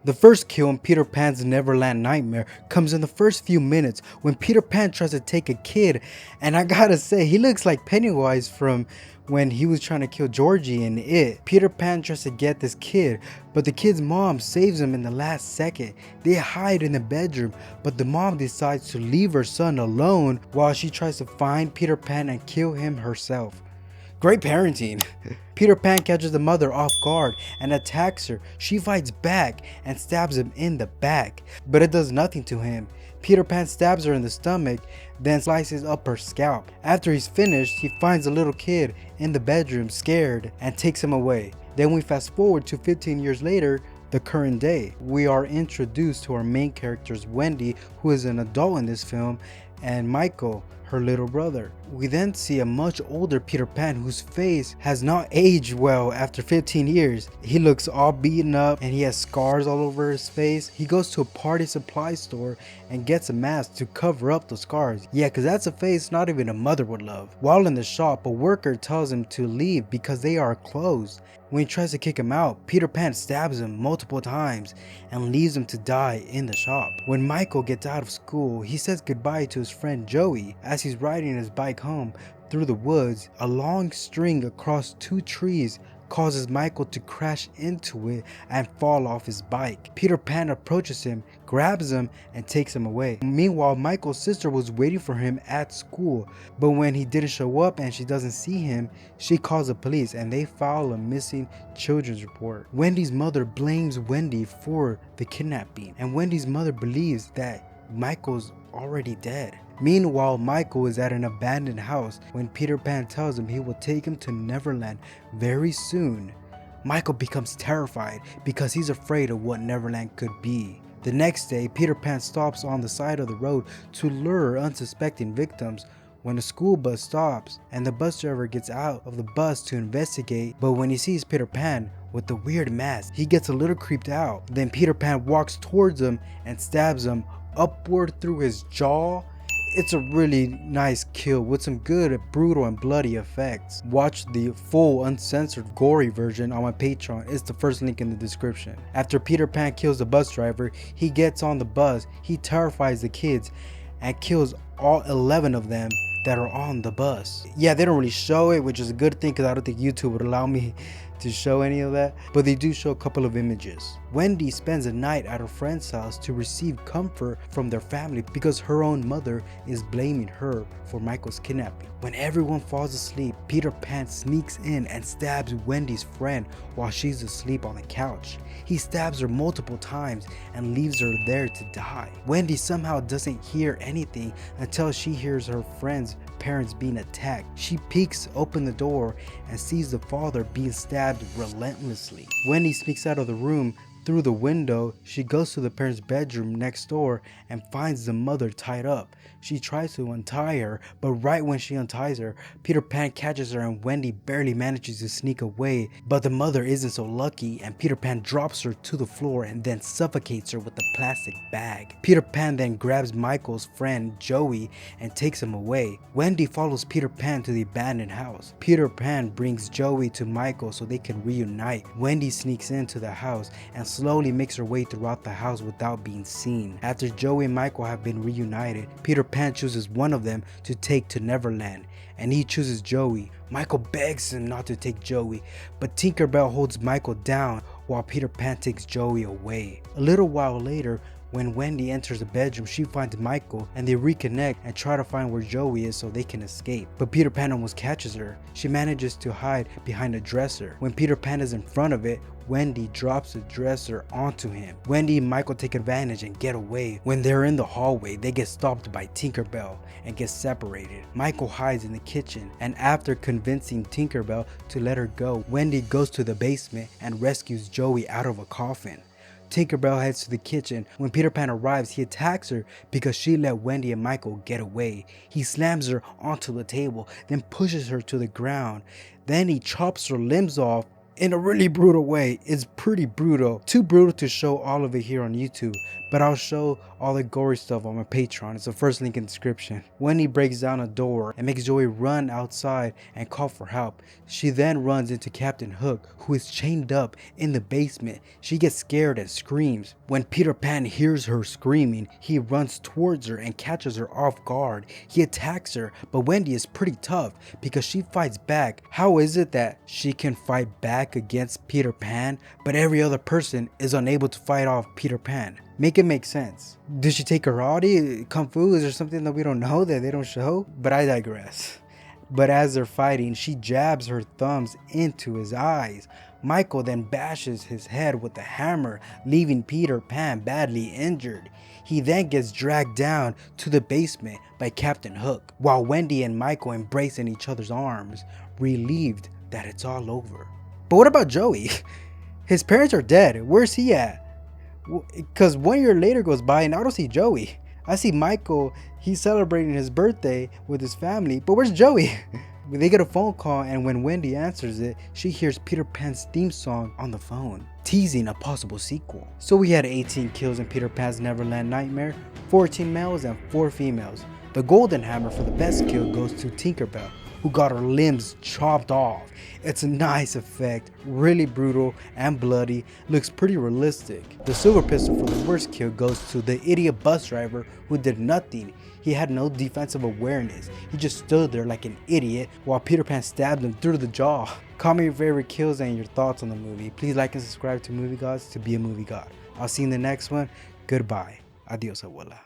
The first kill in Peter Pan's Neverland Nightmare comes in the first few minutes when Peter Pan tries to take a kid, and I gotta say, he looks like Pennywise from when he was trying to kill Georgie in It. Peter Pan tries to get this kid, but the kid's mom saves him in the last second. They hide in the bedroom, but the mom decides to leave her son alone while she tries to find Peter Pan and kill him herself. Great parenting. Peter Pan catches the mother off guard and attacks her. She fights back and stabs him in the back, but it does nothing to him. Peter Pan stabs her in the stomach, then slices up her scalp. After he's finished, he finds a little kid in the bedroom scared and takes him away. Then we fast forward to 15 years later, the current day. We are introduced to our main characters, Wendy, who is an adult in this film, and Michael, her little brother. We then see a much older Peter Pan whose face has not aged well after 15 years. He looks all beaten up and he has scars all over his face. He goes to a party supply store and gets a mask to cover up the scars. Yeah, cause that's a face not even a mother would love. While in the shop, a worker tells him to leave because they are closed. When he tries to kick him out, Peter Pan stabs him multiple times and leaves him to die in the shop. When Michael gets out of school, he says goodbye to his friend Joey. As he's riding his bike home through the woods, a long string across two trees causes Michael to crash into it and fall off his bike. Peter Pan approaches him, grabs him, and takes him away. Meanwhile, Michael's sister was waiting for him at school, but when he didn't show up and she doesn't see him, she calls the police and they file a missing children's report. Wendy's mother blames Wendy for the kidnapping, and Wendy's mother believes that Michael's already dead. Meanwhile, Michael is at an abandoned house when Peter Pan tells him he will take him to Neverland very soon. Michael becomes terrified because he's afraid of what Neverland could be. The next day, Peter Pan stops on the side of the road to lure unsuspecting victims when a school bus stops and the bus driver gets out of the bus to investigate, but when he sees Peter Pan with the weird mask, he gets a little creeped out. Then Peter Pan walks towards him and stabs him upward through his jaw. It's a really nice kill with some good brutal and bloody effects. Watch the full uncensored gory version on my Patreon. It's the first link in the description. After Peter Pan kills the bus driver, he gets on the bus, he terrifies the kids and kills all 11 of them that are on the bus. Yeah, they don't really show it, which is a good thing because I don't think YouTube would allow me to show any of that, but they do show a couple of images. Wendy spends a night at her friend's house to receive comfort from their family because her own mother is blaming her for Michael's kidnapping. When everyone falls asleep, Peter Pan sneaks in and stabs Wendy's friend while she's asleep on the couch. He stabs her multiple times and leaves her there to die. Wendy somehow doesn't hear anything until she hears her friend's parents being attacked. She peeks open the door and sees the father being stabbed relentlessly. Wendy sneaks out of the room through the window. She goes to the parents' bedroom next door and finds the mother tied up. She tries to untie her, but right when she unties her, Peter Pan catches her and Wendy barely manages to sneak away, but the mother isn't so lucky and Peter Pan drops her to the floor and then suffocates her with a plastic bag. Peter Pan then grabs Michael's friend Joey and takes him away. Wendy follows Peter Pan to the abandoned house. Peter Pan brings Joey to Michael so they can reunite. Wendy sneaks into the house and slowly makes her way throughout the house without being seen. After Joey and Michael have been reunited, Peter Pan chooses one of them to take to Neverland, and he chooses Joey. Michael begs him not to take Joey, but Tinkerbell holds Michael down while Peter Pan takes Joey away. A little while later, when Wendy enters the bedroom, she finds Michael and they reconnect and try to find where Joey is so they can escape. But Peter Pan almost catches her. She manages to hide behind a dresser. When Peter Pan is in front of it, Wendy drops the dresser onto him. Wendy and Michael take advantage and get away. When they're in the hallway, they get stopped by Tinkerbell and get separated. Michael hides in the kitchen, and after convincing Tinkerbell to let her go, Wendy goes to the basement and rescues Joey out of a coffin. Tinkerbell heads to the kitchen. When Peter Pan arrives, he attacks her because she let Wendy and Michael get away. He slams her onto the table, then pushes her to the ground. Then he chops her limbs off in a really brutal way. It's pretty brutal. Too brutal to show all of it here on YouTube, but I'll show all the gory stuff on my Patreon. It's the first link in the description. Wendy breaks down a door and makes Joey run outside and call for help. She then runs into Captain Hook, who is chained up in the basement. She gets scared and screams. When Peter Pan hears her screaming, he runs towards her and catches her off guard. He attacks her, but Wendy is pretty tough because she fights back. How is it that she can fight back against Peter Pan, but every other person is unable to fight off Peter Pan? Make it make sense. Did she take karate, kung fu? Is there something that we don't know that they don't show? But I digress. But as they're fighting, she jabs her thumbs into his eyes. Michael then bashes his head with a hammer, leaving Peter Pan badly injured. He then gets dragged down to the basement by Captain Hook, while Wendy and Michael embrace in each other's arms, relieved that it's all over. But what about Joey? His parents are dead. Where's he at? Because 1 year later goes by and I don't see Joey. I see Michael, he's celebrating his birthday with his family, but where's Joey? They get a phone call, and when Wendy answers it, she hears Peter Pan's theme song on the phone, teasing a possible sequel. So we had 18 kills in Peter Pan's Neverland Nightmare, 14 males and 4 females. The golden hammer for the best kill goes to Tinkerbell, who got her limbs chopped off. It's a nice effect, really brutal and bloody, looks pretty realistic. The silver pistol for the worst kill goes to the idiot bus driver who did nothing. He had no defensive awareness. He just stood there like an idiot while Peter Pan stabbed him through the jaw. Comment your favorite kills and your thoughts on the movie. Please like and subscribe to Movie Gods to be a movie god. I'll see you in the next one. Goodbye. Adios, abuela.